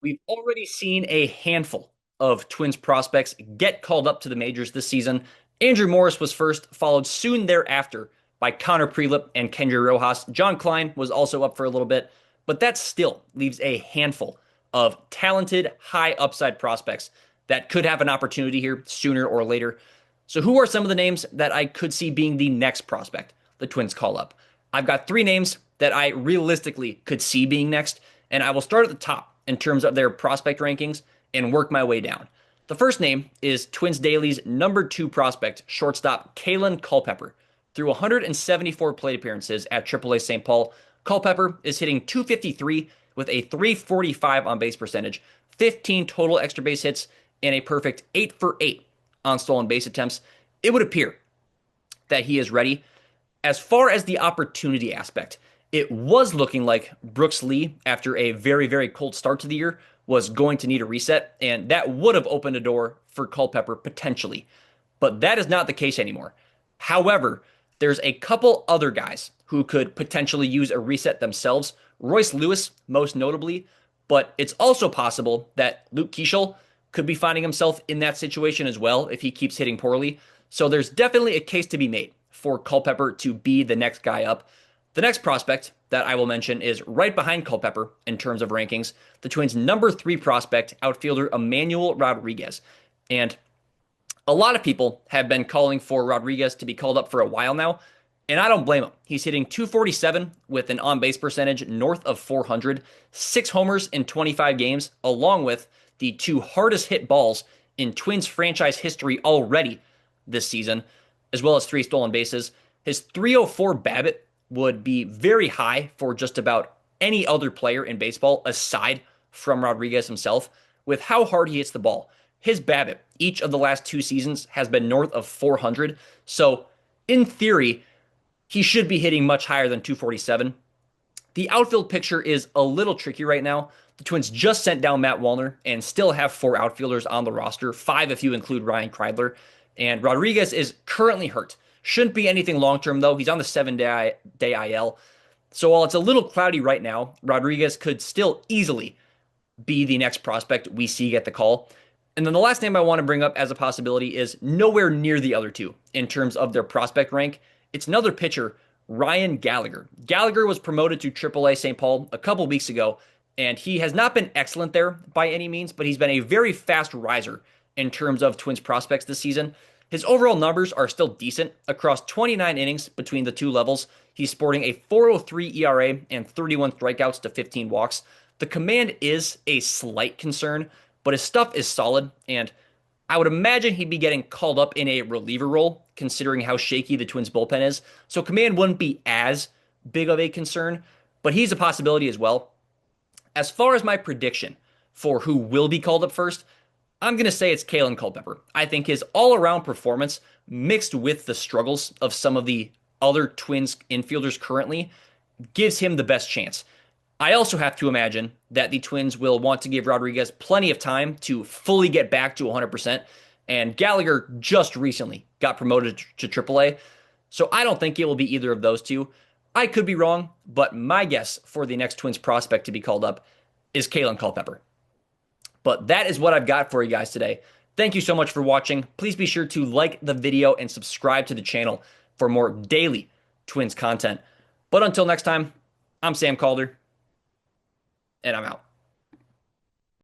We've already seen a handful of Twins prospects get called up to the majors this season. Andrew Morris was first, followed soon thereafter by Connor Prelip and Kendry Rojas. John Klein was also up for a little bit, but that still leaves a handful of talented, high upside prospects that could have an opportunity here sooner or later. So, who are some of the names that I could see being the next prospect the Twins call up? I've got three names that I realistically could see being next, and I will start at the top in terms of their prospect rankings and work my way down. The first name is Twins Daily's number 2 prospect, shortstop Kaelen Culpepper. Through 174 plate appearances at AAA St. Paul, Culpepper is hitting .253 with a .345 on base percentage, 15 total extra base hits, and a perfect 8 for 8 on stolen base attempts. It would appear that he is ready. As far as the opportunity aspect, it was looking like Brooks Lee, after a very, very cold start to the year, was going to need a reset, and that would have opened a door for Culpepper potentially. But that is not the case anymore. However, there's a couple other guys who could potentially use a reset themselves. Royce Lewis, most notably, but it's also possible that Luke Keeschel could be finding himself in that situation as well if he keeps hitting poorly. So there's definitely a case to be made for Culpepper to be the next guy up. The next prospect that I will mention is right behind Culpepper in terms of rankings, the Twins' number 3 prospect, outfielder Emmanuel Rodriguez. And a lot of people have been calling for Rodriguez to be called up for a while now, and I don't blame him. He's hitting .247 with an on-base percentage north of 400, 6 homers in 25 games, along with the 2 hardest hit balls in Twins franchise history already this season, as well as 3 stolen bases. His .304 BABIP would be very high for just about any other player in baseball aside from Rodriguez himself, with how hard he hits the ball. His BABIP each of the last 2 seasons has been north of 400, so in theory, he should be hitting much higher than .247. The outfield picture is a little tricky right now. The Twins just sent down Matt Wallner and still have 4 outfielders on the roster, 5 if you include Ryan Kreidler, and Rodriguez is currently hurt. Shouldn't be anything long-term, though. He's on the 7-day IL. So while it's a little cloudy right now, Rodriguez could still easily be the next prospect we see get the call. And then the last name I want to bring up as a possibility is nowhere near the other two in terms of their prospect rank. It's another pitcher, Ryan Gallagher. Gallagher was promoted to AAA St. Paul a couple weeks ago, and he has not been excellent there by any means, but he's been a very fast riser in terms of Twins prospects this season. His overall numbers are still decent. Across 29 innings between the 2 levels, he's sporting a .403 ERA and 31 strikeouts to 15 walks. The command is a slight concern, but his stuff is solid, and I would imagine he'd be getting called up in a reliever role, considering how shaky the Twins bullpen is. So command wouldn't be as big of a concern, but he's a possibility as well. As far as my prediction for who will be called up first, I'm going to say it's Kaelen Culpepper. I think his all-around performance, mixed with the struggles of some of the other Twins infielders currently, gives him the best chance. I also have to imagine that the Twins will want to give Rodriguez plenty of time to fully get back to 100%, and Gallagher just recently got promoted to AAA, so I don't think it will be either of those two. I could be wrong, but my guess for the next Twins prospect to be called up is Kaelen Culpepper. But that is what I've got for you guys today. Thank you so much for watching. Please be sure to like the video and subscribe to the channel for more daily Twins content. But until next time, I'm Sam Calder, and I'm out.